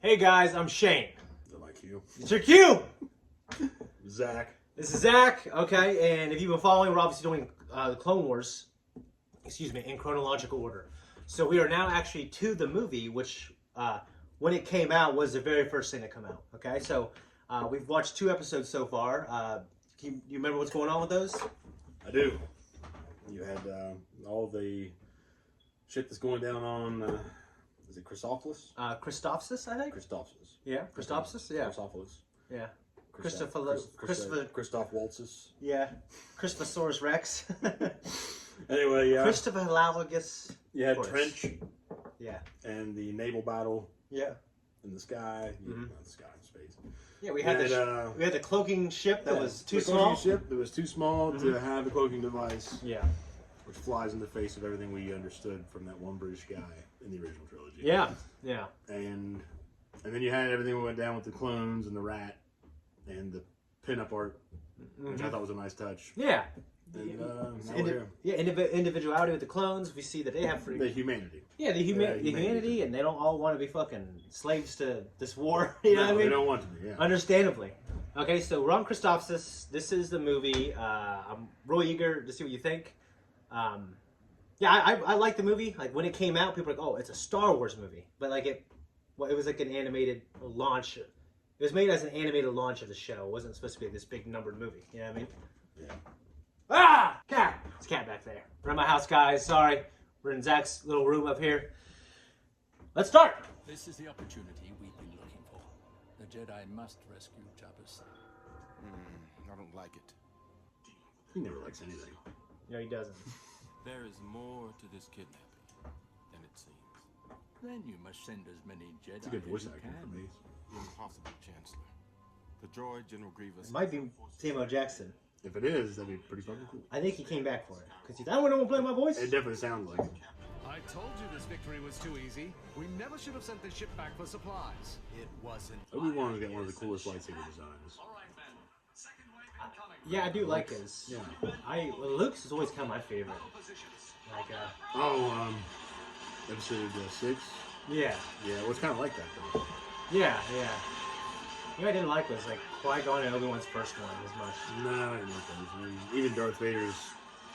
Hey guys, I'm Shane. Is that my cue? It's your cue! Zakk. This is Zakk, okay, and if you've been following, we're obviously doing the Clone Wars, in chronological order. So we are now actually to the movie, which, when it came out, was the very first thing to come out, okay? So, we've watched 2 episodes so far. Do you remember what's going on with those? I do. You had all the shit that's going down on, is it Chrysopolis? Christophsis, I think? Christophsis. Yeah, Christophsis, yeah. Chrysopolis. Yeah. Christoph Waltzes. Yeah. Christophosaurus Rex. Anyway, yeah. Christophalagus. You had Trench. Yeah. And the naval battle. Yeah. In the sky. Not the sky, space. Yeah, we had the cloaking ship that was too small. Ship that was too small to have the cloaking device. Yeah. Which flies in the face of everything we understood from that one British guy in the original trilogy. Yeah. Yeah. And then you had everything that went down with the clones and the rat and the pinup art, which I thought was a nice touch. Yeah. And now we're here. Yeah, individuality with the clones. We see that they have free... The humanity. Yeah, the humanity, and they don't all want to be fucking slaves to this war. You know what I mean? They don't want to be, yeah. Understandably. Okay, so we're on Christophsis. This is the movie. I'm really eager to see what you think. Yeah, I like the movie. Like, when it came out, people were like, oh, it's a Star Wars movie. But, like, it was like an animated launch. It was made as an animated launch of the show. It wasn't supposed to be like this big numbered movie. You know what I mean? Yeah. Ah! Cat! It's a cat back there. We're at my house, guys. Sorry. We're in Zack's little room up here. Let's start! This is the opportunity we've been looking for. The Jedi must rescue Jabba's son. I don't like it. He never likes anything. No, he doesn't. There is more to this kidnapping than it seems. Then you must send as many Jedi It's a good voice as you actor for me. Impossible, Chancellor. The droid, General Grievous... It might be Samuel Jackson. If it is, that'd be pretty fucking cool. I think he came back for it. Because he's, I don't want to play my voice. It definitely sounds like it. I told you this victory was too easy. We never should have sent this ship back for supplies. It wasn't. Obi-Wan's got one of the coolest lightsaber designs. Yeah, I do like his. Yeah. Luke's is always kind of my favorite. Like, Episode 6? Yeah. Yeah, well, it's kind of like that, though. Yeah, yeah. You know, I didn't like was like Qui-Gon and Obi-Wan's first one as much. No, I didn't like those. Even Darth Vader's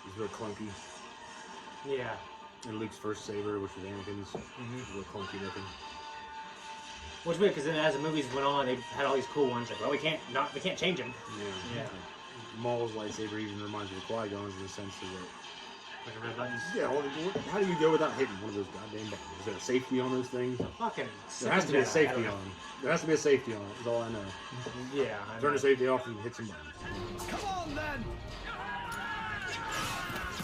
is real clunky. Yeah. And Luke's first saber, which was Anakin's, is real clunky looking. Which weird, because then as the movies went on, they had all these cool ones. Like, well, we can't change him. Yeah. Maul's lightsaber even reminds me of Qui-Gon's in the sense that. Like a red buttons. Yeah. How do you go without hitting one of those goddamn buttons? Is there a safety on those things? Fucking. There has to be a safety on. There has to be a safety on it. Is all I know. Yeah. Turn the safety off and hit some buttons. Come on, then!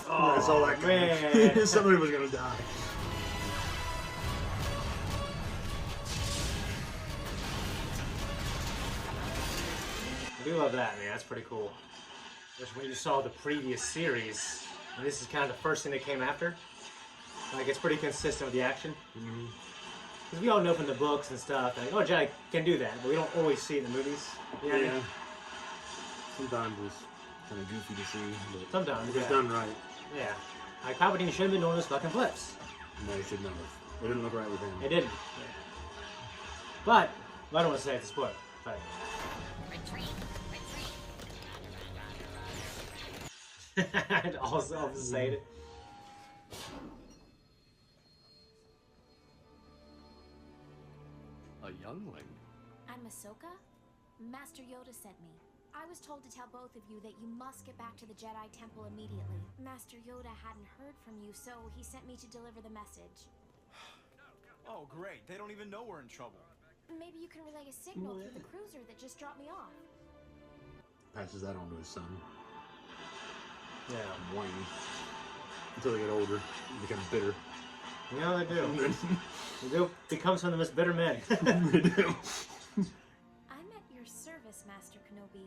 Oh, that's all that man. Somebody was gonna die. I do love that, man. That's pretty cool. Just when you saw the previous series, and this is kind of the first thing that came after. Like, it's pretty consistent with the action. Because we all know from the books and stuff, like, oh, Jedi can do that, but we don't always see it in the movies. You know what I mean? Sometimes it's kind of goofy to see, but sometimes, if it's done right. Yeah. Like, Palpatine should have been doing those fucking flips. No, he should not have. It didn't look right with him. It didn't. Yeah. But, I don't want to say it's a spoiler. But... I'd also say it. A youngling? I'm Ahsoka. Master Yoda sent me. I was told to tell both of you that you must get back to the Jedi Temple immediately. Master Yoda hadn't heard from you, so he sent me to deliver the message. Oh, great. They don't even know we're in trouble. Maybe you can relay a signal through the cruiser that just dropped me off. Passes that on to his son. Yeah. Whiny. Until they get older and become bitter. You know, they do. They do become some of the most bitter men. They do. I'm at your service, Master Kenobi,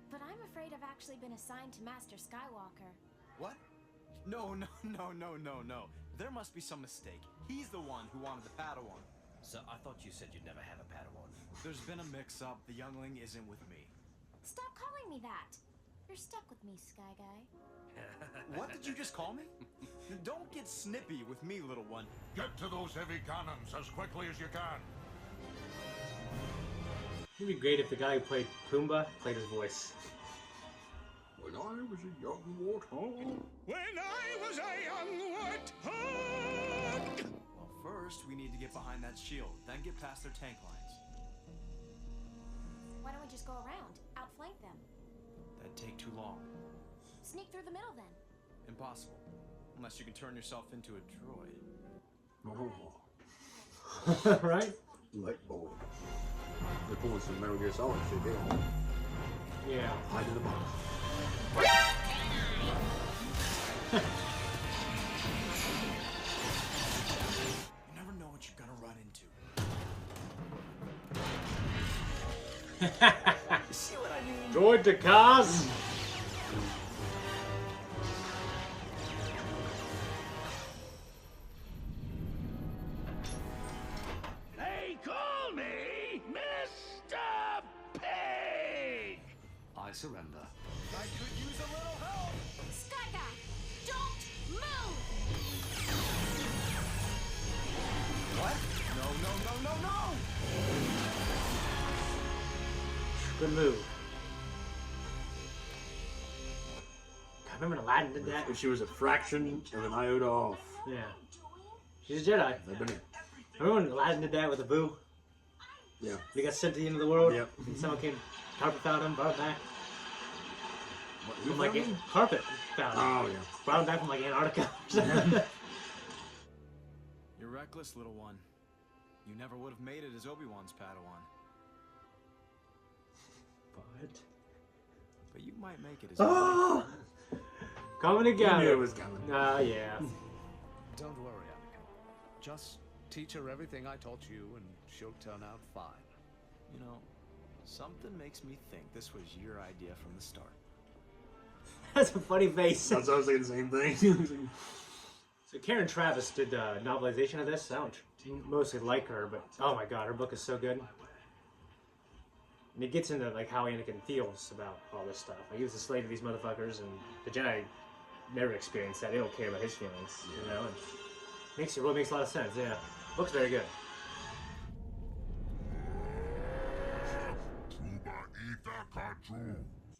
but I'm afraid I've actually been assigned to Master Skywalker. What? No. There must be some mistake. He's the one who wanted the Padawan. So I thought you said you'd never have a Padawan. There's been a mix-up. The youngling isn't with me. Stop calling me that. You're stuck with me, Sky Guy. What did you just call me? Don't get snippy with me, little one. Get to those heavy cannons as quickly as you can. It'd be great if the guy who played Pumbaa played his voice. When I was a young warthog. When I was a young warthog! Well, first we need to get behind that shield, then get past their tank lines. Why don't we just go around, outflank them? That'd take too long. Sneak through the middle then. Impossible. Unless you can turn yourself into a droid. Oh, Right? light bulb. They're pulling some Metal Gear Solid shit, they are. Yeah. Hide in the box. You never know what you're gonna run into. See what I mean? Droid to cars. They call me Mr. Pig! I surrender. I could use a little help! Sky Guy, don't move! What? No. Good move. God, remember when Aladdin did that? If she was a fraction of an iota off. Yeah. She's a Jedi. They've been it. Remember when Aladdin did that with Abu? Yeah. He got sent to the end of the world? Yep. And someone came, carpet found him, brought him back. What, From like carpet found him. Oh, yeah. Brought him back from like Antarctica or something. You're reckless, little one. You never would have made it as Obi-Wan's Padawan. But you might make it as Oh! Coming You knew together. it was coming. Yeah. Don't worry, Anakin. Just teach her everything I taught you, and she'll turn out fine. You know, something makes me think this was your idea from the start. That's a funny face. That's what I was saying, the same thing. So Karen Travis did the novelization of this. I don't mostly like her, but oh my god, her book is so good. And it gets into like how Anakin feels about all this stuff. Like he was a slave to these motherfuckers, and the Jedi never experienced that. They don't care about his feelings, you know. And it really makes a lot of sense. Yeah, book's very good.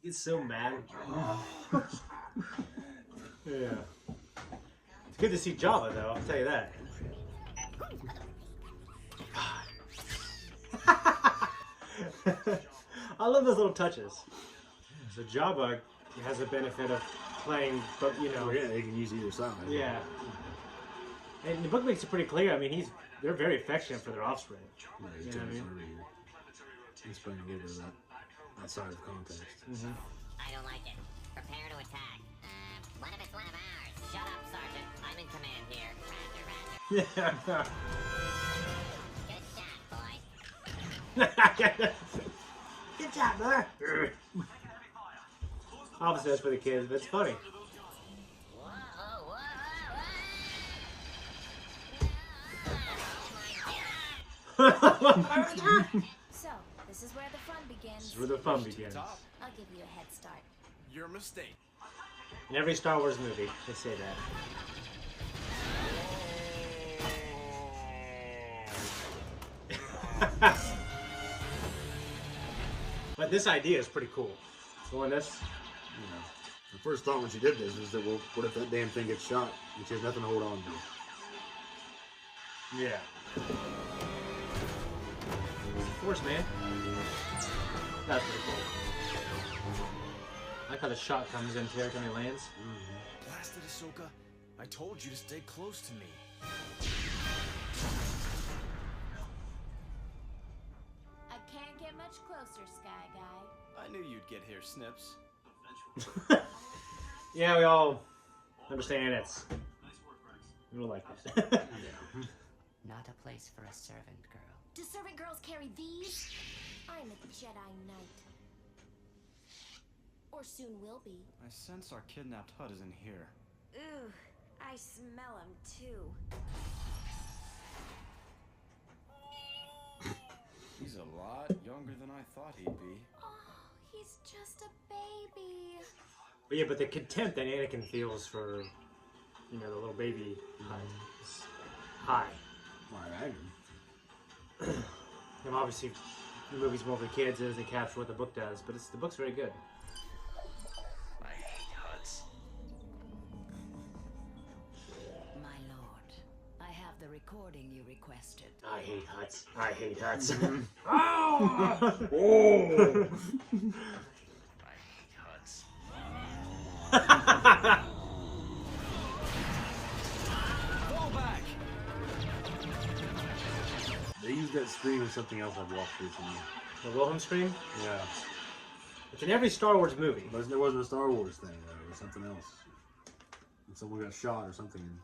He gets so mad. Yeah. It's good to see Jabba, though. I'll tell you that. I love those little touches. So Jabba has the benefit of playing, but you know. Oh, yeah, they can use either side. Yeah. And the book makes it pretty clear. I mean, they're very affectionate for their offspring. Yeah, You know what I mean? He's playing a little bit of that side of context. Mm-hmm. I don't like it. Prepare to attack. What if it's one of ours? Shut up, Sergeant. I'm in command here. Roger, roger. Yeah. Good shot, boy. Good job, boy. Obviously, that's for the kids, but it's funny. Whoa, whoa, whoa, So, this is where the fun begins. This is where the fun To the begins. top. I'll give you a head start. Your mistake. In every Star Wars movie, they say that. But this idea is pretty cool. Doing this. You know, the first thought when she did this was that, well, what if that damn thing gets shot and she has nothing to hold on to? Yeah. Force, man. That's pretty cool. I like how the shot comes in too every time he lands. Blasted Ahsoka. I told you to stay close to me. I can't get much closer, Sky Guy. I knew you'd get here, Snips. Yeah, we all understand it's. We don't like this. Not a place for a servant girl. Do servant girls carry these? I'm a Jedi Knight. Or soon will be. I sense our kidnapped Hutt is in here. Ooh, I smell him too. He's a lot younger than I thought he'd be. Oh, he's just a baby. But yeah, but the contempt that Anakin feels for, you know, the little baby is high. Why, I And obviously, the movie's more for kids as they capture what the book does, but the book's very good. I hate Hutts. My lord, I have the recording you requested. I hate Hutts. I hate Hutts. Oh! I hate Hutts. Fall back! They used that scream in something else I've watched recently. The Wilhelm scream? Yeah. It's in every Star Wars movie. But there wasn't a Star Wars thing, though. It was something else. And someone got shot or something. And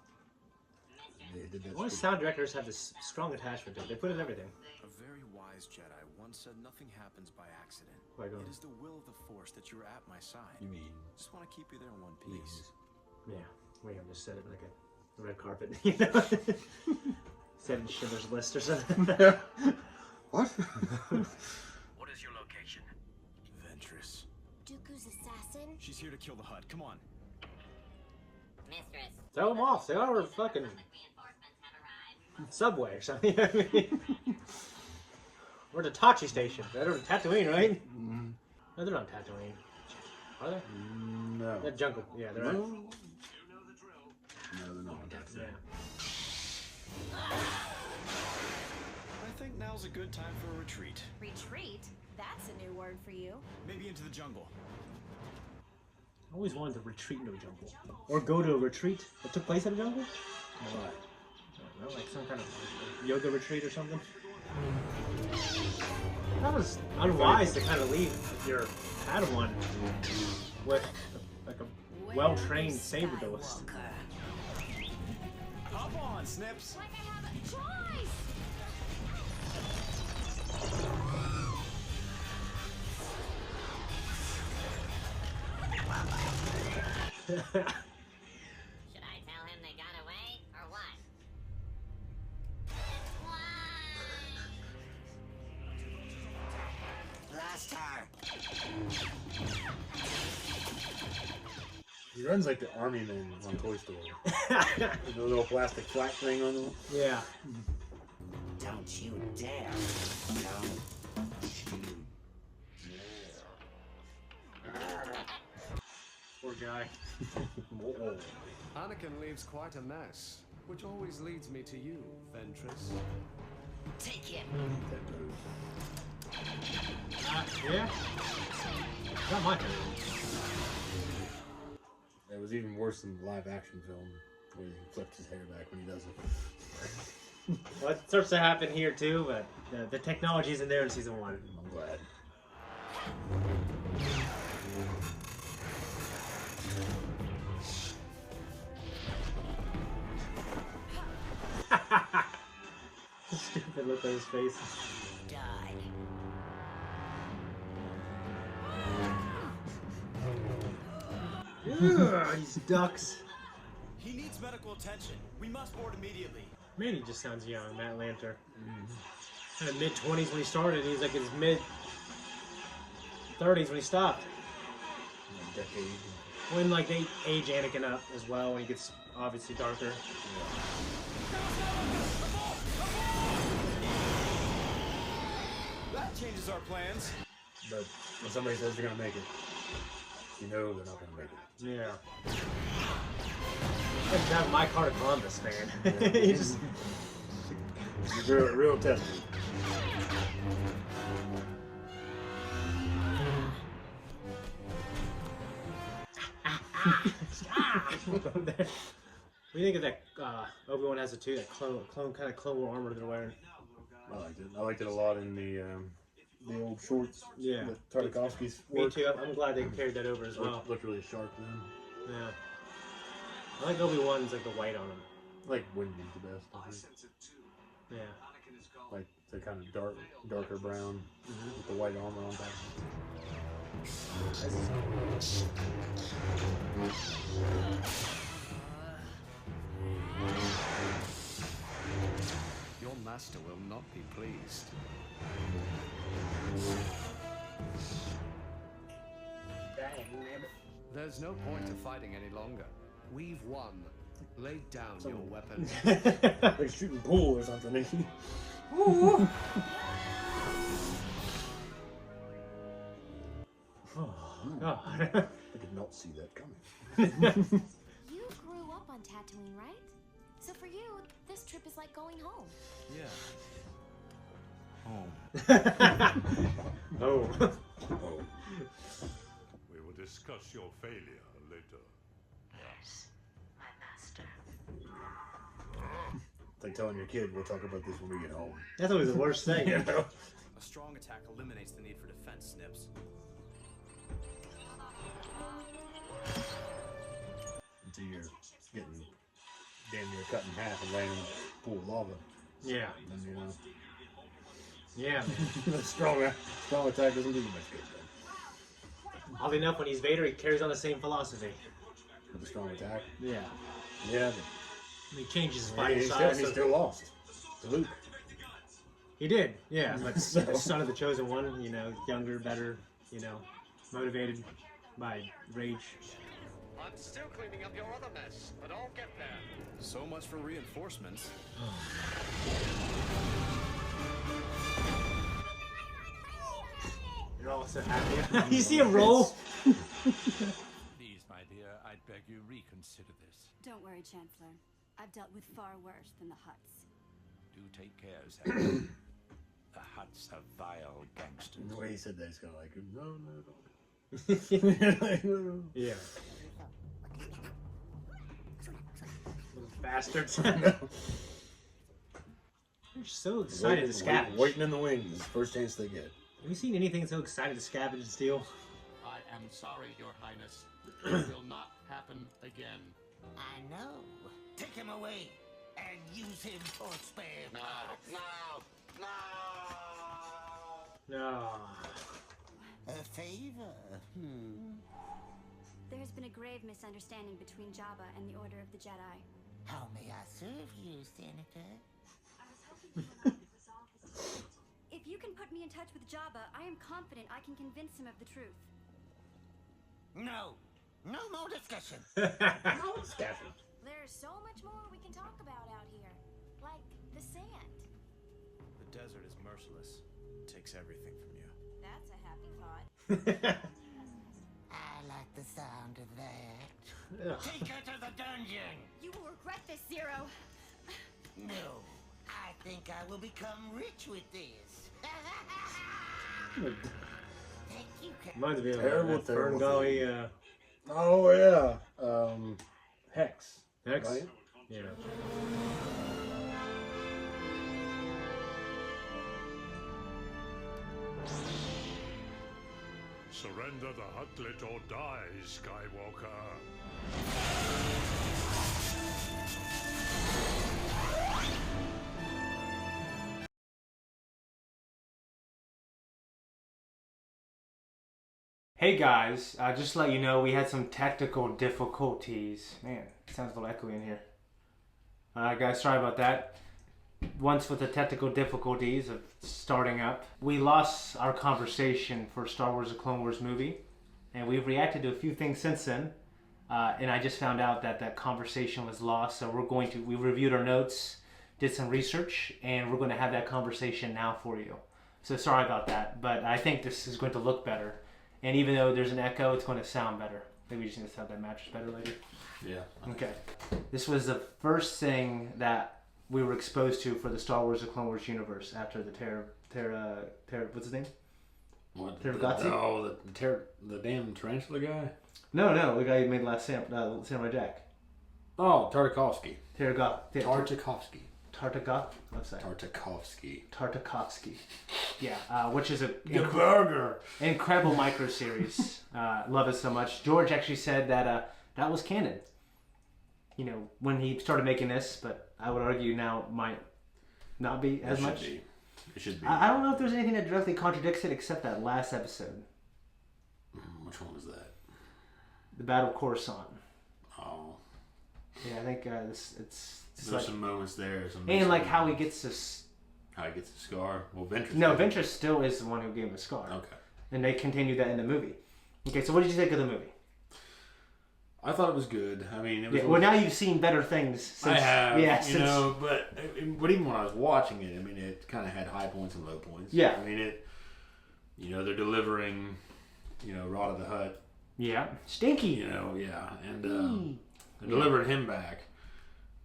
they did that. Why sound directors have this strong attachment to it? They put it in everything. A very wise Jedi once said nothing happens by accident. Like, It is the will of the Force that you are at my side. You mean? Just want to keep you there in one piece. Yeah. Wait, I just said it like a red carpet. You know? Said in Schindler's List or something. What? What is your location? Ventress. Dooku's assassin? She's here to kill the Hutt. Come on. Mistress. Throw them off. They are fucking Reinforcements have arrived. Subway or something. I mean, we're at the Tachi station. They're on Tatooine, right? Mm-hmm. No, they're not Tatooine. Are they? No. They're Jungle. Yeah, they're No. right. No, they're not. Yeah. I think now's a good time for a retreat. Retreat? That's a new word for you. Maybe into the jungle. I always wanted to retreat into a jungle. Or go to a retreat that took place in a jungle? What? I don't know, like some kind of yoga retreat or something? That was unwise to kind of leave your Padawan with like a well-trained saber duelist. Hop on, Snips. Like I have a choice! Should I tell him they got away, or what? Blast her! He runs like the army man on Toy Story. With the little plastic flat thing on him. Yeah. Don't you dare! Don't you Poor guy. Anakin leaves quite a mess, which always leads me to you, Ventress. take him! Yeah. Not my turn. It was even worse than the live action film where he flipped his hair back when he does it. Well, it starts to happen here too, but the technology isn't there in season 1. I'm glad. Stupid look on his face. Die. Ugh, these ducks. He needs medical attention. We must board immediately. Man, he just sounds young, Matt Lanter. Kind of mid-20s when he started. He's like in his mid-30s when he stopped. A decade. When like they age Anakin up as well, when he gets obviously darker. That changes our plans. But when somebody says they're gonna make it, you know they're not gonna make it. Yeah. That's not my car to Columbus, man. You just Real test. What do you think of that? Obi-Wan has it too. That clone kind of clone war armor they're wearing. I liked it. I liked it a lot in the old shorts. Yeah. That Tartakovsky's Me work. too. I'm glad they carried that over as well. Looked really sharp then. Yeah. I like Obi-Wan's like the white on him. I like Wendy's the best. I think. Yeah. Like the kind of darker brown with the white armor on top. Your master will not be pleased. There's no point to fighting any longer. We've won. Lay down your weapon. Like shooting pool or something. God. I did not see that coming. You grew up on Tatooine, right? So for you, this trip is like going home. Yeah. Home. Oh. Oh. We will discuss your failure later. Yes, my master. It's like telling your kid, we'll talk about this when we get home. That's always the worst thing. You know? A strong attack eliminates the need for defense, Snips. Until you're getting damn near cut in half and laying in a pool of lava. Yeah. And you know, Yeah, man. the strong attack doesn't do you much good then. Oddly enough, when he's Vader, he carries on the same philosophy. With the strong attack. Yeah. Yeah. He changes his But fighting he's style. still, he still lost to Luke. He did, yeah. But So- the son of the chosen one, you know, younger, better, you know, motivated by rage. I'm still cleaning up your other mess, but I'll get there. So much for reinforcements. You're all so happy. You see him roll? Please, my dear, I beg you reconsider this. Don't worry, Chancellor. I've dealt with far worse than the Hutts. Do take care, Zakk. The Hutts are vile gangsters. The way he said that, he's kind of like, no, don't. Yeah. Little bastards. They're so excited to scavenge. Waiting in the wings, first chance they get. Have you seen anything so excited to scavenge and steal? I am sorry, Your Highness. It will not happen again. I know. Take him away and use him for spare parts. No. A favor. There has been a grave misunderstanding between Jabba and the Order of the Jedi. How may I serve you, Senator? If you can put me in touch with Jabba, I am confident I can convince him of the truth. No. No more discussion. No discussion. There's so much more we can talk about out here. Like the sand. The desert is merciless. It takes everything from you. That's a happy thought. I like the sound of that. Ugh. Take her to the dungeon. You will regret this, Zero. No. I think I will become rich with this. Thank you, Captain. Reminds me of Terrible, that terrible Ferngully, Oh, yeah. Hex. Hex? Right? Yeah. Surrender the Huttlet or die, Skywalker. Hey guys, just to let you know, we had some technical difficulties. Man, it sounds a little echoey in here. Guys, sorry about that. Once with the technical difficulties of starting up, we lost our conversation for Star Wars: The Clone Wars movie, and we've reacted to a few things since then. And I just found out that that conversation was lost, so we reviewed our notes, did some research, and we're going to have that conversation now for you. So sorry about that, but I think this is going to look better. And even though there's an echo, it's going to sound better. Maybe we just need to have that mattress better later. Yeah. Okay. This was the first thing that we were exposed to for the Star Wars: The Clone Wars universe after the what's his name? What? Terragazzi? The damn tarantula guy? No, the guy who made Last Samurai Jack. Oh, Tartakovsky. Tartakovsky. Tartakovsky. Yeah, which is a incredible micro series. Love it so much. George actually said that that was canon. You know, when he started making this, but I would argue now it might not be as much. It should be. I don't know if there's anything that directly contradicts it except that last episode. Which one was that? The Battle of Coruscant. Oh. Yeah, I think it's There's like, some moments there. And like how he gets this. How he gets the scar. Well, Ventress. No, Ventress still is the one who gave him the scar. Okay. And they continue that in the movie. Okay, so what did you think of the movie? I thought it was good. I mean, it was. Yeah, well, now you've seen better things. Since, I have. Yeah, know, but even when I was watching it, I mean, it kind of had high points and low points. Yeah. I mean, they're delivering Rod of the Hutt. Yeah. Stinky. And delivered him back.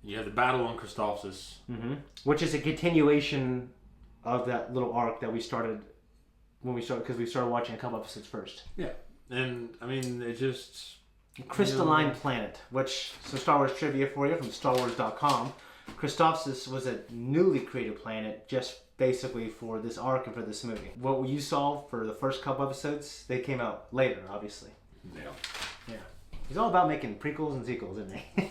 You have the battle on Christophsis. Mm-hmm. Which is a continuation of that little arc that we started because we started watching a couple episodes first. Yeah. And, I mean, it just... Crystalline Planet, so Star Wars trivia for you from StarWars.com. Christophsis was a newly created planet just basically for this arc and for this movie. What you saw for the first couple episodes, they came out later, obviously. Yeah. He's all about making prequels and sequels, isn't he?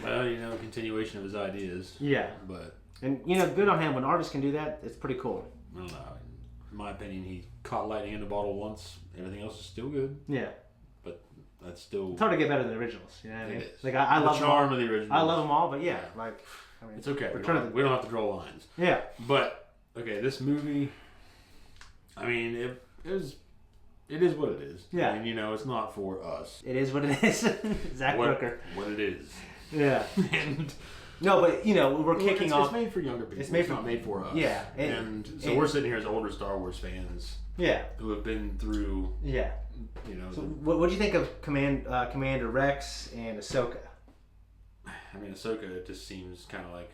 Well, a continuation of his ideas. Yeah. And, good on him. When artists can do that, it's pretty cool. I don't know. In my opinion, he caught lightning in the bottle once. Everything else is still good. Yeah. But that's still... It's hard to get better than the originals. You know what I mean? It is. Like, I love the charm of the originals. I love them all, but yeah. It's okay. We don't have to draw lines. Yeah. But, okay, this movie... I mean, it is what it is. Yeah. I mean, it's not for us. It is what it is. Zakk Brooker. What it is. Yeah. And... No, but, we're kicking off... It's made for younger people. It's not made for us. Yeah. So we're sitting here as older Star Wars fans. Yeah. Who have been through... Yeah. So what do you think of Commander Rex and Ahsoka? I mean, Ahsoka just seems kind of like,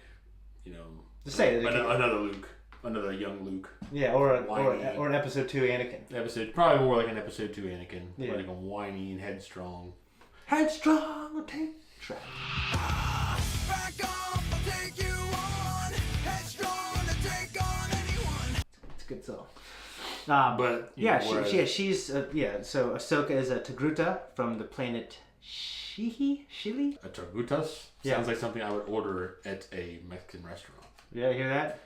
Just say it. Another Luke. Another young Luke. Yeah, or an episode 2 Anakin. Probably more like an episode 2 Anakin. Yeah. Like a whiny and headstrong. Headstrong will take track. Back off, I'll take you on. Headstrong to take on anyone. It's a good song. But she's So Ahsoka is a Togruta from the planet Shili. A Targutas sounds like something I would order at a Mexican restaurant. Yeah, you hear that?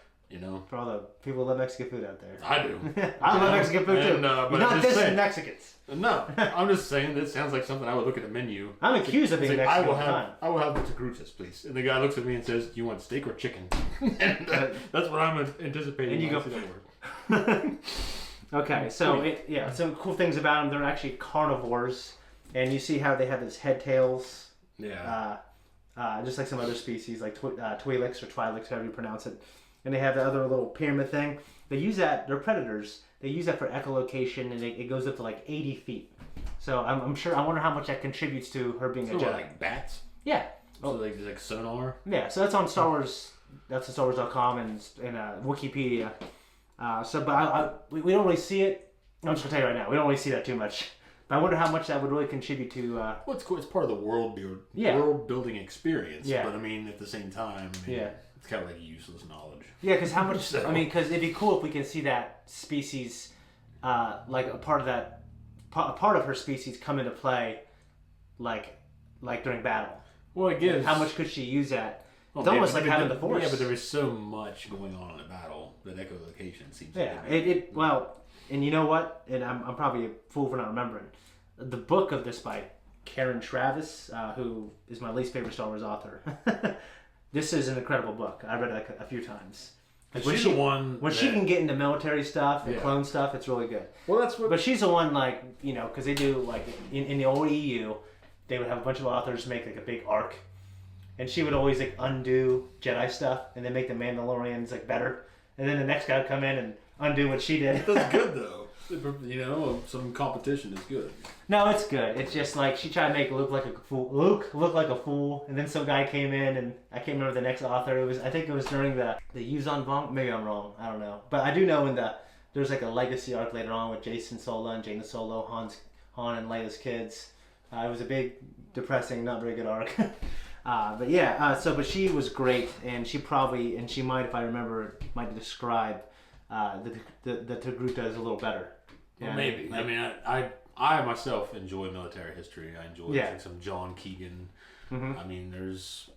For all the people who love Mexican food out there. I do. I love Mexican food too. But you're not dissing Mexicans. No, I'm just saying that sounds like something I would look at the menu. I'm accused of being Mexican all the time. I will have the Togrutas, please. And the guy looks at me and says, "Do you want steak or chicken?" And that's what I'm anticipating. And you go for that word. Okay, so some cool things about them. They're actually carnivores, and you see how they have these head tails. Yeah. Just like some other species, like Twi'leks or Twi'leks, however you pronounce it. And they have the other little pyramid thing. They use that. They're predators. They use that for echolocation, and it goes up to like 80 feet. So I'm sure. I wonder how much that contributes to her being a Jedi. Like bats? Yeah. So like sonar. Yeah. So that's on Star Wars. That's on StarWars.com and Wikipedia. But we don't really see it. I'm just gonna tell you right now, we don't really see that too much. But I wonder how much that would really contribute to. Well, it's cool. It's part of the world building experience. Yeah. But I mean, at the same time, it's kind of like useless knowledge. Yeah, because how much? I mean, because it'd be cool if we can see that species, like a part of her species come into play, like during battle. Well, it gives. How much could she use that? It's almost like having the Force. Yeah, but there is so much going on in the battle that echolocation seems. Well, and you know what? And I'm probably a fool for not remembering. The book of this by Karen Travis, who is my least favorite Star Wars author. This is an incredible book. I read it a few times. She's the one when she can get into military stuff and clone stuff, it's really good. Well, that's what. But she's the one, like, because they do like in the old EU, they would have a bunch of authors make like a big arc, and she would always like undo Jedi stuff and then make the Mandalorians like better, and then the next guy would come in and undo what she did. That's good though. Some competition is good. No, it's good. It's just like she tried to make Luke look like a fool, and then some guy came in, and I can't remember the next author. I think it was during the Yuzon Vong. Maybe I'm wrong. I don't know. But I do know there's like a legacy arc later on with Jason Solo and Jaina Solo, Han and Leia's kids. It was a big, depressing, not very good arc. But she was great, and she might, if I remember, might describe the Togruta as a little better. Well, maybe. I mean, I myself enjoy military history. I enjoy like some John Keegan. Mm-hmm. I mean, there's,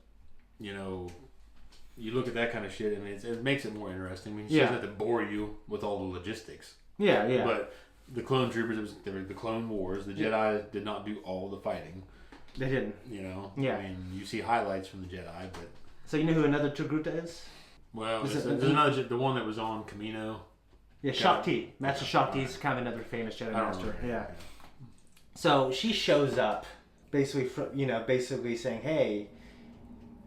you look at that kind of shit, and it makes it more interesting. I mean, she doesn't have to bore you with all the logistics. Yeah, yeah. But the clone troopers, there were the Clone Wars. The Jedi did not do all the fighting. They didn't. Yeah. I mean, you see highlights from the Jedi, but. So you know who another Togruta is? Well, there's another, the one that was on Camino. Yeah, Shakti. Master Shakti's kind of another famous Jedi Master. Yeah. So she shows up, basically saying, "Hey,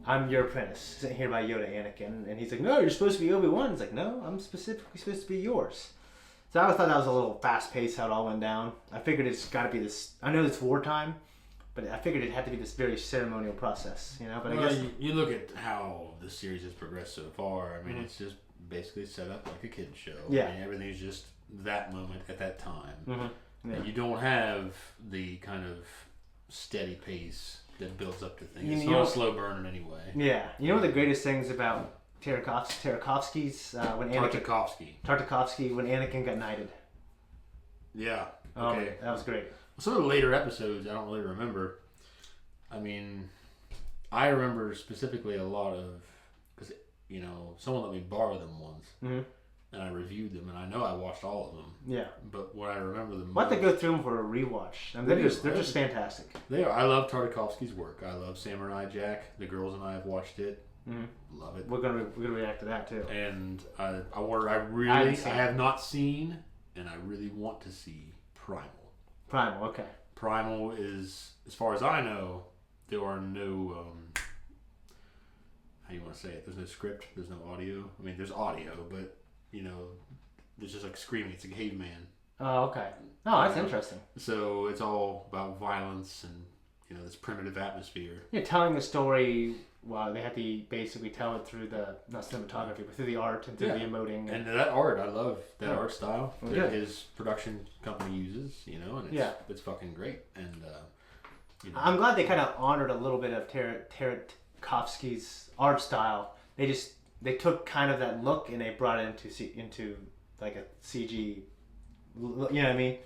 I'm your apprentice, sitting here by Yoda, Anakin." And he's like, "No, you're supposed to be Obi-Wan." He's like, "No, I'm specifically supposed to be yours." So I always thought that was a little fast-paced how it all went down. I figured it's got to be this... I know it's wartime, but I figured it had to be this very ceremonial process, you know? But well, I guess... You look at how the series has progressed so far. I mean, it's just basically set up like a kid's show. Yeah. I mean, everything's just that moment at that time. Yeah. And you don't have the kind of steady pace that builds up to things. It's You not know- a slow burn in any way. Yeah. You know one of the greatest things about Tartakovsky's when Tartakovsky when Anakin got knighted. Yeah. Okay. That was great. Some of the later episodes, I don't really remember. I mean, I remember specifically a lot of because someone let me borrow them once, and I reviewed them, and I know I watched all of them. Yeah. But what I remember the most, We'll have to go through them for a rewatch. I mean, they're just fantastic. They are. I love Tartakovsky's work. I love Samurai Jack. The girls and I have watched it. Love it. We're gonna react to that too. And I have not seen, and I really want to see Primal. Primal, okay. Primal is, as far as I know, there are no how you want to say it. There's no script. There's no audio. I mean, there's audio, but there's just like screaming. It's a caveman. Oh, okay. Oh, that's interesting. So it's all about violence and this primitive atmosphere. You're telling the story. Well, they have to basically tell it through not cinematography, but through the art and through the emoting. And that art, I love that art style Well, that his production company uses, and it's fucking great. And I'm glad they kind of honored a little bit of Tartakovsky's art style. They took kind of that look and they brought it into like a CG. You know what I mean?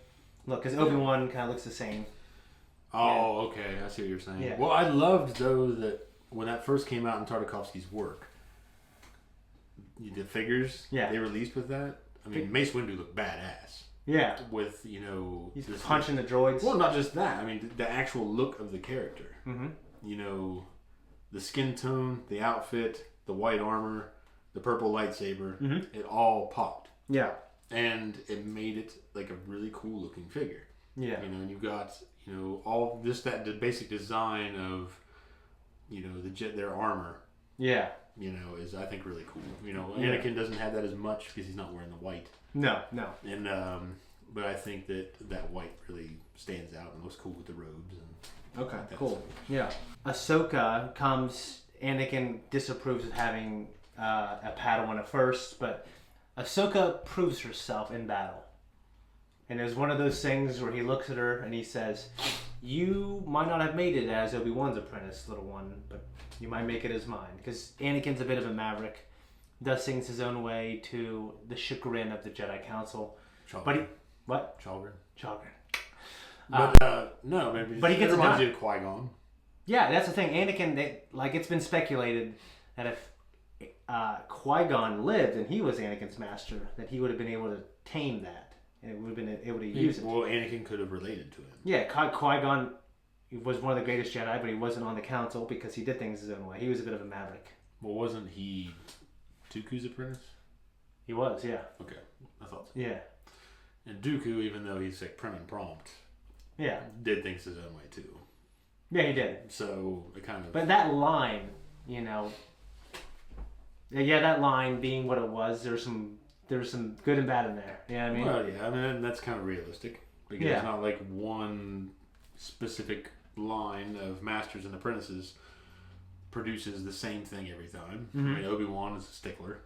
Look, because Obi-Wan kind of looks the same. Oh, okay, I see what you're saying. Yeah. Well, I loved though that when that first came out in Tartakovsky's work, the figures they released with that. I mean, Mace Windu looked badass. Yeah. With he's punching the droids. Well, not just that. I mean, the actual look of the character. Mm-hmm. The skin tone, the outfit, the white armor, the purple lightsaber. Mm-hmm. It all popped. Yeah. And it made it like a really cool looking figure. Yeah. And you've got all this the basic design of their armor. Yeah. Is I think really cool. Anakin doesn't have that as much because he's not wearing the white. No. And but I think that white really stands out and looks cool with the robes and. Okay. Cool. Yeah. Ahsoka comes. Anakin disapproves of having a Padawan at first, but Ahsoka proves herself in battle. And it was one of those things where he looks at her and he says, "You might not have made it as Obi-Wan's apprentice, little one, but you might make it as mine." Because Anakin's a bit of a maverick, does things his own way to the chagrin of the Jedi Council. Children. But what? Children. But no, maybe. But he gets it done. Qui-Gon. Yeah, that's the thing. Anakin, it's been speculated that if Qui-Gon lived and he was Anakin's master, that he would have been able to tame that. And it would have been able to use it. Well, Anakin could have related to him. Yeah, Qui-Gon was one of the greatest Jedi, but he wasn't on the council because he did things his own way. He was a bit of a maverick. Well, wasn't he Dooku's apprentice? He was, yeah. Okay, I thought so. Yeah. And Dooku, even though he's like prim and prompt, did things his own way too. Yeah, he did. So it kind of. But that line, that line being what it was, there's some good and bad in there. You know what I mean? Well, yeah, I mean that's kind of realistic because it's not like one specific line of masters and apprentices produces the same thing every time. Mm-hmm. I mean, Obi-Wan is a stickler.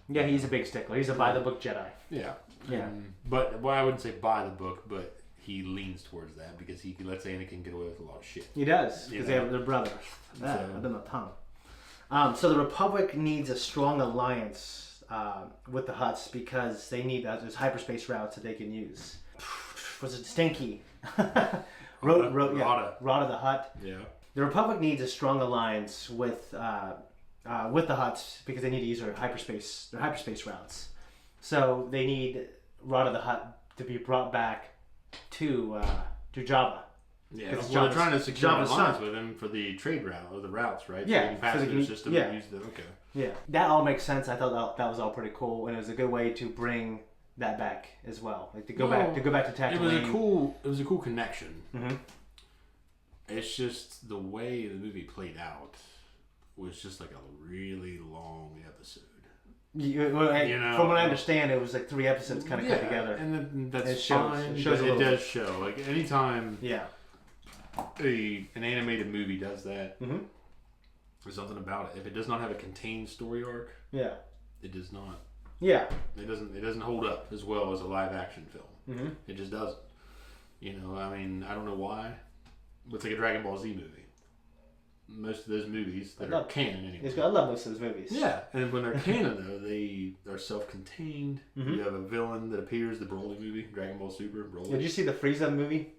Yeah, he's a big stickler. He's a by-the-book Jedi. Yeah. Yeah. But I wouldn't say by the book, but he leans towards that because he lets Anakin get away with a lot of shit. He does, because they're brothers. So the Republic needs a strong alliance with the Hutts because they need there's hyperspace routes that they can use. Was it Stinky? Rhoda the Hutt. Yeah. The Republic needs a strong alliance with the Hutts because they need to use their hyperspace routes. So they need Rhoda the Hutt to be brought back to Jabba. Yeah, well, they're trying to secure an alliance with him for the trade route or the routes, right? Yeah, so they can pass through the system and use the Yeah, that all makes sense. I thought that was all pretty cool, and it was a good way to bring that back as well. Like to go back to Tatooine. It was a cool connection. Mm-hmm. It's just the way the movie played out was just like a really long episode. From what I understand, it was like 3 episodes kind of cut together. And that's it shows. fine. It shows it does show. Like anytime an animated movie does that, there's something about it. If it does not have a contained story arc, it does not. Yeah. It doesn't hold up as well as a live action film. It just doesn't. You know, I mean, I don't know why. It's like a Dragon Ball Z movie. Most of those movies that are canon anyway. I love most of those movies. Yeah, and when they're canon though, they are self-contained. You have a villain that appears. The Broly movie, Dragon Ball Super. Broly. Did you see the Frieza movie?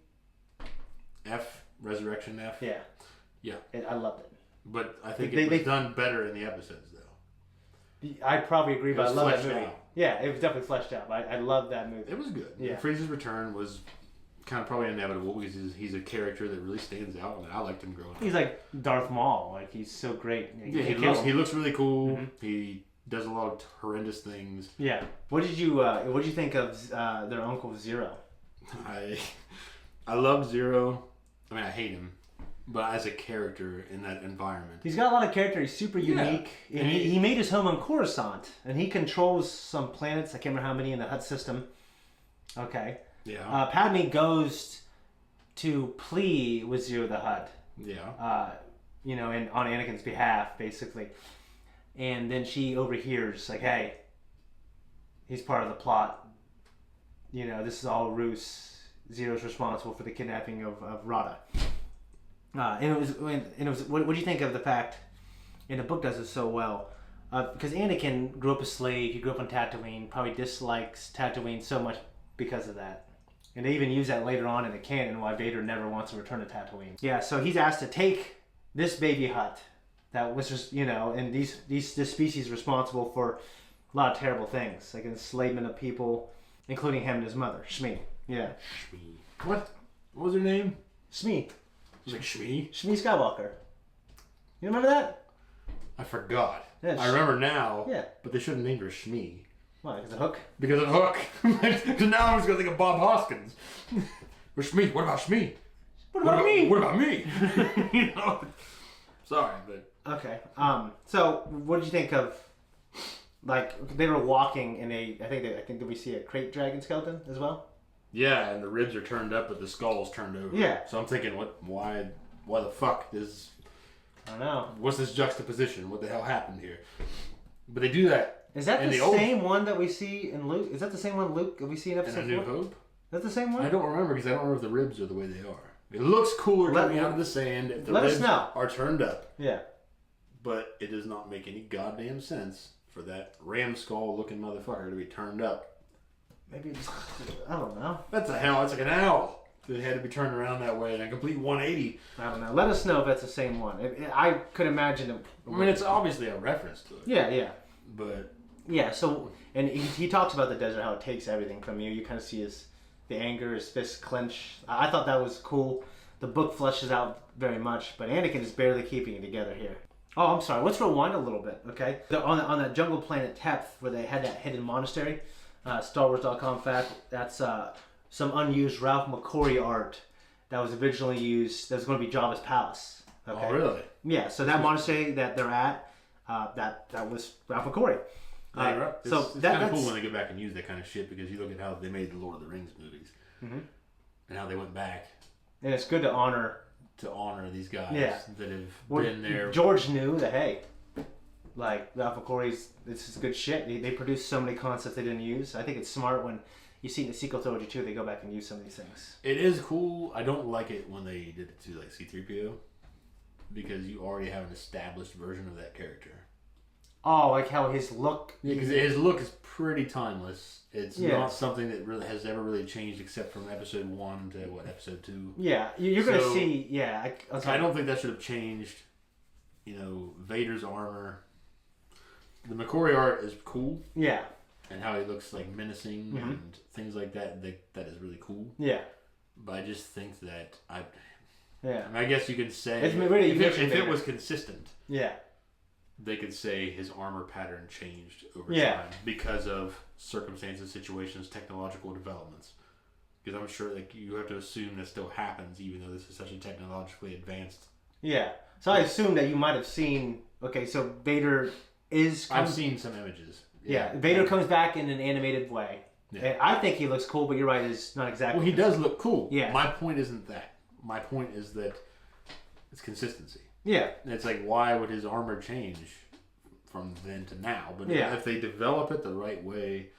Resurrection F. Yeah. I loved it. But I think it was done better in the episodes though. I probably agree, but I love that movie. Out. Yeah, it was definitely fleshed out. I love that movie. It was good. Yeah. Frieza's return was kind of probably inevitable because he's a character that really stands out. I mean, I liked him growing up. He's like Darth Maul. Like, he's so great. He looks really cool. He does a lot of horrendous things. Yeah. What did you think of their Uncle Zero? I love Zero. I mean, I hate him. But as a character in that environment. He's got a lot of character. He's super unique. Yeah. And he made his home on Coruscant. And he controls some planets. I can't remember how many in the Hutt system. Okay. Yeah. Padme goes to plea with Zero the Hutt. Yeah. And on Anakin's behalf, basically. And then she overhears, like, hey, he's part of the plot. You know, this is all ruse. Zero's responsible for the kidnapping of Rada. And it was. What do you think of the fact? And the book does it so well, because Anakin grew up a slave. He grew up on Tatooine. Probably dislikes Tatooine so much because of that. And they even use that later on in the canon why Vader never wants to return to Tatooine. Yeah, so he's asked to take this baby Hutt that was just, and this species responsible for a lot of terrible things, like enslavement of people, including him and his mother, Shmi. Yeah. Shmi. What was her name? Shmi. Like Shmi? Shmi Skywalker. You remember that? I forgot. Yeah, I remember now. Yeah. But they should have named her Shmi. Why? Because of Hook? Because of Hook. Because now I'm just going to think of Bob Hoskins. Or Shmi. What about Shmi? What about me? What about me? Sorry, but... Okay. So, what did you think of... Like, they were walking in a... I think that we see a crate dragon skeleton as well? Yeah, and the ribs are turned up, but the skull's turned over. Yeah. So I'm thinking, why the fuck is... I don't know. What's this juxtaposition? What the hell happened here? But they do that. Is that the same one that we see in Luke? Is that the same one Luke that we see in episode 4? In A New Hope? Is that the same one? I don't remember because I don't remember if the ribs are the way they are. It looks cooler coming out of the sand if the ribs are turned up. Yeah. But it does not make any goddamn sense for that ram skull looking motherfucker to be turned up. Maybe it's... I don't know. That's a hell. It's like an owl. It had to be turned around that way in a complete 180. I don't know. Let us know if that's the same one. I could imagine it. I mean, it's obviously a reference to it. Yeah. But... Yeah, so... And he talks about the desert, how it takes everything from you. You kind of see the anger, his fists clench. I thought that was cool. The book fleshes out very much, but Anakin is barely keeping it together here. Oh, I'm sorry. Let's rewind a little bit, okay? On that jungle planet Teph, where they had that hidden monastery, StarWars.com fact, that's some unused Ralph McQuarrie art that was originally used, that was going to be Jabba's palace. Okay? Oh, really? Yeah, so that monastery that they're at, that was Ralph McQuarrie. Right. It's kind of cool when they go back and use that kind of shit because you look at how they made the Lord of the Rings movies and how they went back. And it's good to honor these guys that have been there. George knew that, hey, like Ralph McQuarrie's, this is good shit. They produced so many concepts they didn't use. I think it's smart when you see in the sequel trilogy too, they go back and use some of these things. It is cool. I don't like it when they did it to like C-3PO because you already have an established version of that character. Oh, like how his look... Yeah, because his look is pretty timeless. It's not something that really has ever really changed except from episode 1 to, episode 2. Yeah, you're going to see... Yeah, I don't think that should have changed. Vader's armor. The McQuarrie art is cool. Yeah. And how he looks like menacing and things like that. That is really cool. Yeah. But I just think that... I guess you could say... It's really if it was consistent... Yeah. They could say his armor pattern changed over time because of circumstances, situations, technological developments. Because I'm sure you have to assume that still happens, even though this is such a technologically advanced. Yeah. So I assume that you might have seen. Okay, so Vader is. I've seen some images. Yeah, Vader comes back in an animated way. Yeah. I think he looks cool, but you're right, it's not exactly. Well, he does look cool. Yeah. My point isn't that. My point is that it's consistency. Yeah. It's like, why would his armor change from then to now? But if they develop it the right way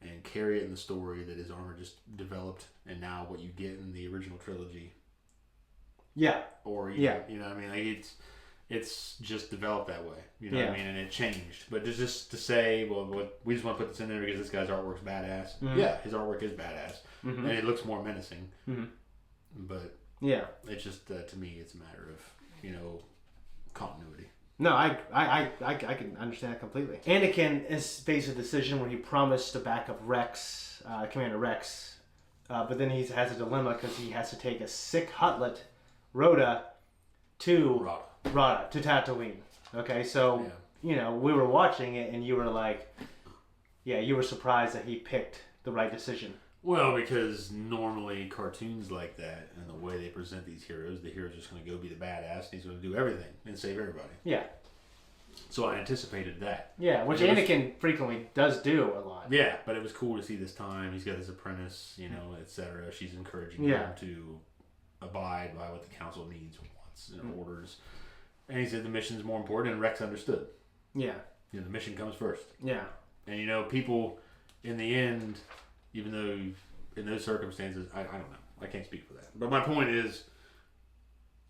and carry it in the story that his armor just developed and now what you get in the original trilogy. Yeah. Or, you know what I mean? Like, it's just developed that way. You know what I mean? And it changed. But just to say, well, we just want to put this in there because this guy's artwork's badass. Mm-hmm. Yeah, his artwork is badass. Mm-hmm. And it looks more menacing. Mm-hmm. But it's just, to me, it's a matter of, continuity. No, I can understand that completely. Anakin is faced a decision where he promised to back up Rex, Commander Rex, but then he has a dilemma because he has to take a sick Huttlet, Rhoda, to Tatooine. Okay, so we were watching it and you were like, you were surprised that he picked the right decision. Well, because normally cartoons like that and the way they present these heroes, the hero's just going to go be the badass and he's going to do everything and save everybody. Yeah. So I anticipated that. Yeah, which Anakin frequently does do a lot. Yeah, but it was cool to see this time. He's got his apprentice, etc. She's encouraging him to abide by what the council needs, wants, and orders. And he said the mission's more important, and Rex understood. Yeah. The mission comes first. Yeah. And people, in the end, even though in those circumstances, I don't know. I can't speak for that. But my point is,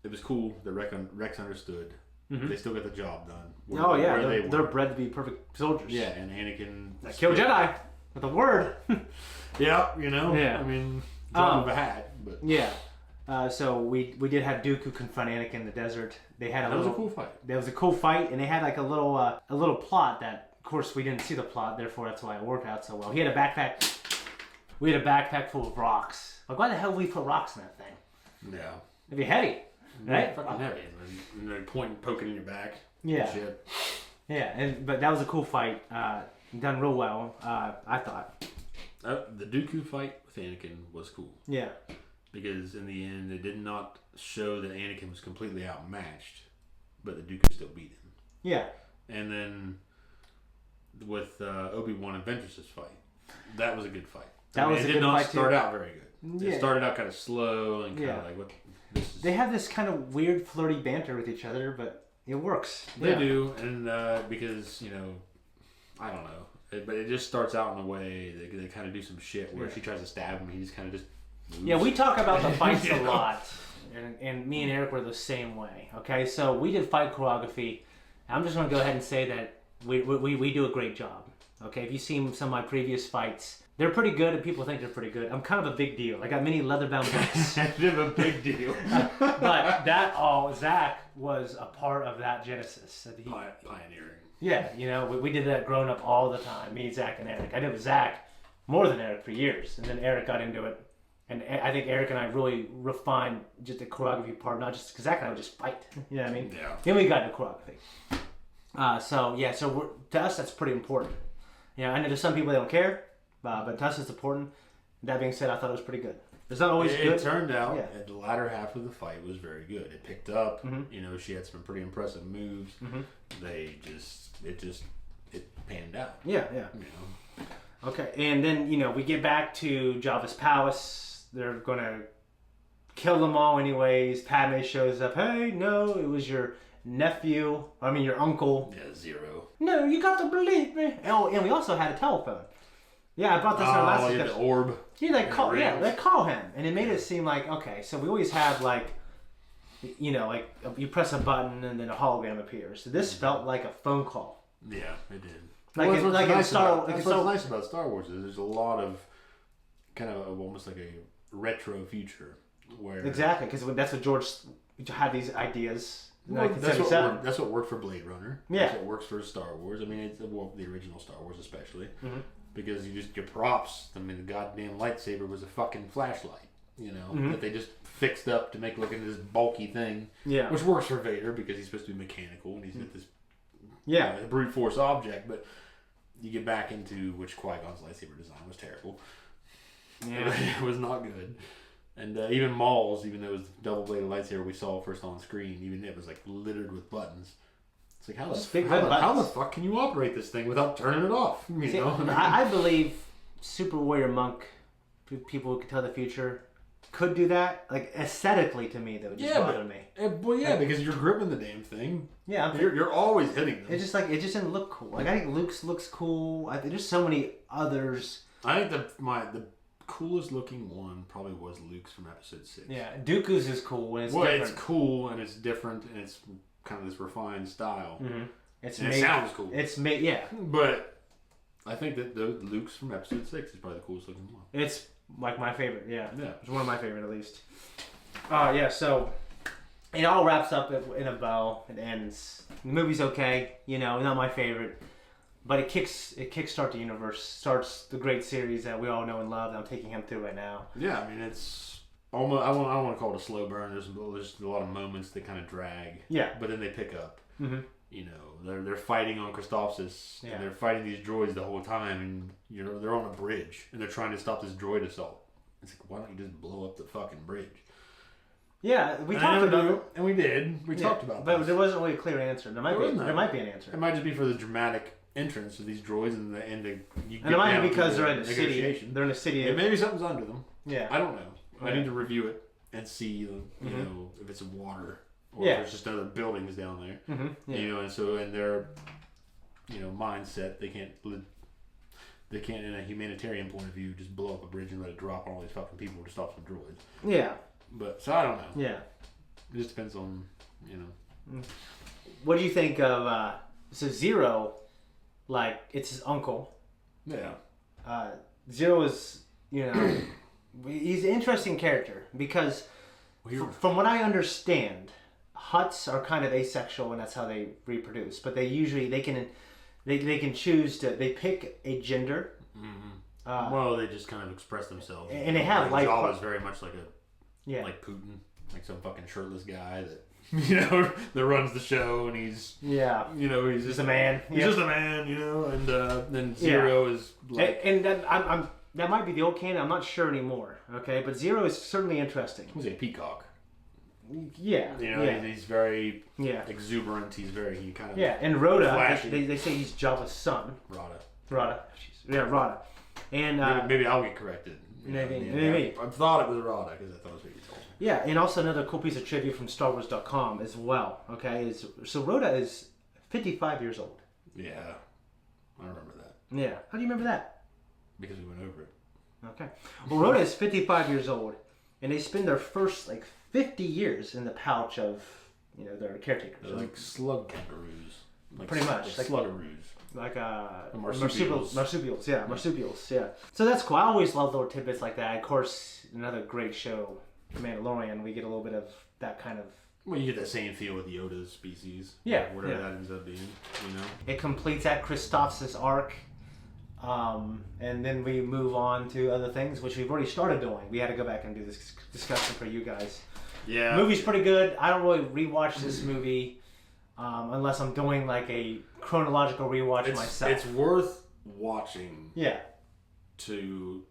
it was cool that Rex understood. Mm-hmm. They still got the job done. They're bred to be perfect soldiers. Yeah, and Anakin... Kill Jedi with a word. Yeah. I mean, drop of a hat. But. Yeah. So we did have Dooku confront Anakin in the desert. They had was a cool fight. That was a cool fight, and they had like a little plot that, of course, we didn't see the plot. Therefore, that's why it worked out so well. He had a backpack. We had a backpack full of rocks. Like, why the hell would we put rocks in that thing? Yeah. It'd be heavy, right? Fucking heavy. And they're poking in your back. Yeah. Shit. Yeah, but that was a cool fight. Done real well, I thought. The Dooku fight with Anakin was cool. Yeah. Because in the end, it did not show that Anakin was completely outmatched, but the Dooku still beat him. Yeah. And then with Obi-Wan and Ventress's fight, that was a good fight. It did not start out very good. Yeah. It started out kind of slow and kind of like, what? They have this kind of weird flirty banter with each other, but it works. They do, and because, I don't know. But it just starts out in a way they kind of do some shit where she tries to stab him, he just kind of just moves. Yeah, we talk about the fights a lot, and me and Eric were the same way. Okay, so we did fight choreography. I'm just going to go ahead and say that we do a great job. Okay, if you've seen some of my previous fights, they're pretty good, and people think they're pretty good. I'm kind of a big deal. I got many leather-bound boots. Kind of a big deal. But Zakk was a part of that genesis. Pioneering. Yeah, we did that growing up all the time. Me, Zakk, and Eric. I did with Zakk more than Eric for years, and then Eric got into it. And I think Eric and I really refined just the choreography part, not just because Zakk and I would just fight. You know what I mean? Yeah. Then we got into choreography. So to us, that's pretty important. I know there's some people that don't care. But to us, it's important. That being said, I thought it was pretty good. It's not always good. It turned out at the latter half of the fight was very good. It picked up. Mm-hmm. She had some pretty impressive moves. Mm-hmm. It panned out. Yeah. Okay, and then we get back to Jabba's palace. They're gonna kill them all anyways. Padme shows up. Hey, no, it was your nephew. Your uncle. Yeah, Zero. No, you got to believe me. Oh, and we also had a telephone. Yeah, I brought this in our last discussion. The orb. Yeah, they call him, and it made it seem like, okay, so we always have like you press a button and then a hologram appears. So this felt like a phone call. Yeah, it did. What's nice about Star Wars is there's a lot of kind of almost like a retro future where exactly because that's what George had these ideas. Well, that's what worked for Blade Runner. Yeah, that's what works for Star Wars. It's the original Star Wars especially. Mm-hmm. Because your props, the goddamn lightsaber was a fucking flashlight, mm-hmm. that they just fixed up to make look into this bulky thing. Yeah. Which works for Vader because he's supposed to be mechanical and he's got this brute force object. But you get back into which Qui-Gon's lightsaber design was terrible. Yeah. It was not good. And even Maul's, even though it was double-bladed lightsaber we saw first on screen, even it was like littered with buttons. It's like, how the fuck can you operate this thing without turning it off? You See, know? I believe Super Warrior Monk, people who can tell the future, could do that. Like, aesthetically to me, that would just bother me. Well, yeah, because you're gripping the damn thing. Yeah. You're always hitting them. It's just like, it just didn't look cool. Like, I think Luke's looks cool. There's so many others. I think the coolest looking one probably was Luke's from episode 6. Yeah, Dooku's is cool and it's different. It's cool and it's different and it's kind of this refined style. Mm-hmm. It sounds cool. It's made, yeah. But I think that the Luke's from episode 6 is probably the coolest looking one. It's like my favorite, yeah. Yeah. It's one of my favorite at least. Yeah, so it all wraps up in a bow. It ends. The movie's okay, not my favorite. But it kickstarts the universe, starts the great series that we all know and love that I'm taking him through right now. Yeah, I mean, it's almost, I don't want to call it a slow burn. There's a lot of moments that kind of drag. Yeah. But then they pick up. Mm-hmm. They're fighting on Christophsis, and they're fighting these droids the whole time, and they're on a bridge, and they're trying to stop this droid assault. It's like, why don't you just blow up the fucking bridge? Yeah, we talked about it. And we did. We talked about But this. there wasn't really a clear answer. There might be an answer. It might just be for the dramatic entrance of these droids and it might be because they're in a city. They're in a city. Yeah, maybe something's under them. Yeah. I don't know. I need to review it and see, if it's water or if it's just other buildings down there. Mm-hmm. Yeah. And so in their, mindset, they can't, in a humanitarian point of view, just blow up a bridge and let it drop on all these fucking people to stop some droids. Yeah. But so I don't know. Yeah. It just depends on, What do you think of Zero? Like, it's his uncle. Yeah. Zero is, he's an interesting character because from what I understand, Hutts are kind of asexual and that's how they reproduce. But they can choose to, they pick a gender. Mm-hmm. Well, they just kind of express themselves. And they have life. Jabba's very much like like Putin, like some fucking shirtless guy that that runs the show, and he's he's just a man. He's just a man, and then Zero is like, and that might be the old canon. I'm not sure anymore. Okay, but Zero is certainly interesting. Was he a peacock? Yeah, he's very exuberant. He kind of and Rhoda. They say he's Jabba's son. Rhoda. Yeah, Rhoda. And maybe I'll get corrected. Maybe. I thought it was Rhoda because I thought it was what you told me. Yeah, and also another cool piece of trivia from StarWars.com as well. Okay, so Rhoda is 55 years old. Yeah, I remember that. Yeah, how do you remember that? Because we went over it. Okay, well, Rhoda is 55 years old, and they spend their first 50 years in the pouch of their caretakers. They're like slug kangaroos. Pretty much, like sluggaroos. Like marsupials. Marsupials, yeah. So that's cool. I always love little tidbits like that. Of course, another great show, Mandalorian. We get a little bit of that kind of. Well, you get that same feel with Yoda's species. Yeah. Whatever that ends up being, It completes that Christophsis arc, and then we move on to other things, which we've already started doing. We had to go back and do this discussion for you guys. Yeah. The movie's pretty good. I don't really rewatch this movie. Unless I'm doing like a chronological rewatch myself. It's worth watching. Yeah. To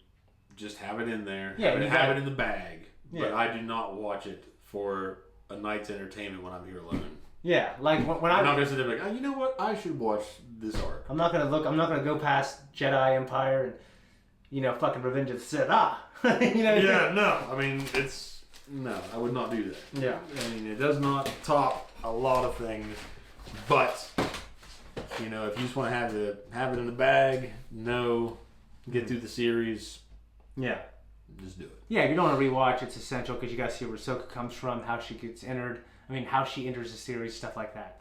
just have it in there. Yeah. Have it in the bag. Yeah. But I do not watch it for a night's entertainment when I'm here alone. Yeah. Like when I'm not gonna sit there like, you know what? I should watch this arc. I'm not gonna go past Jedi Empire and fucking Revenge of the Sith. Yeah. No. I mean, no. I would not do that. Yeah. I mean, it does not top a lot of things, but if you just want to have it in the bag, get through the series, just do it. Yeah, if you don't want to rewatch, it's essential because you guys see where Ahsoka comes from, how she gets entered. How she enters the series, stuff like that.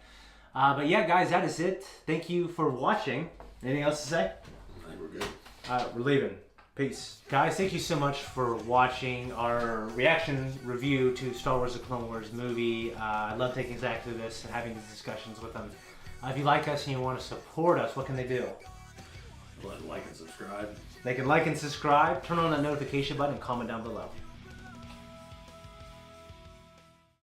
But yeah, guys, that is it. Thank you for watching. Anything else to say? I think we're good. We're leaving. Peace. Guys, thank you so much for watching our reaction review to Star Wars The Clone Wars movie. I love taking Zakk through this and having these discussions with him. If you like us and you want to support us, what can they do? Go ahead and like and subscribe. They can like and subscribe, turn on that notification button, and comment down below.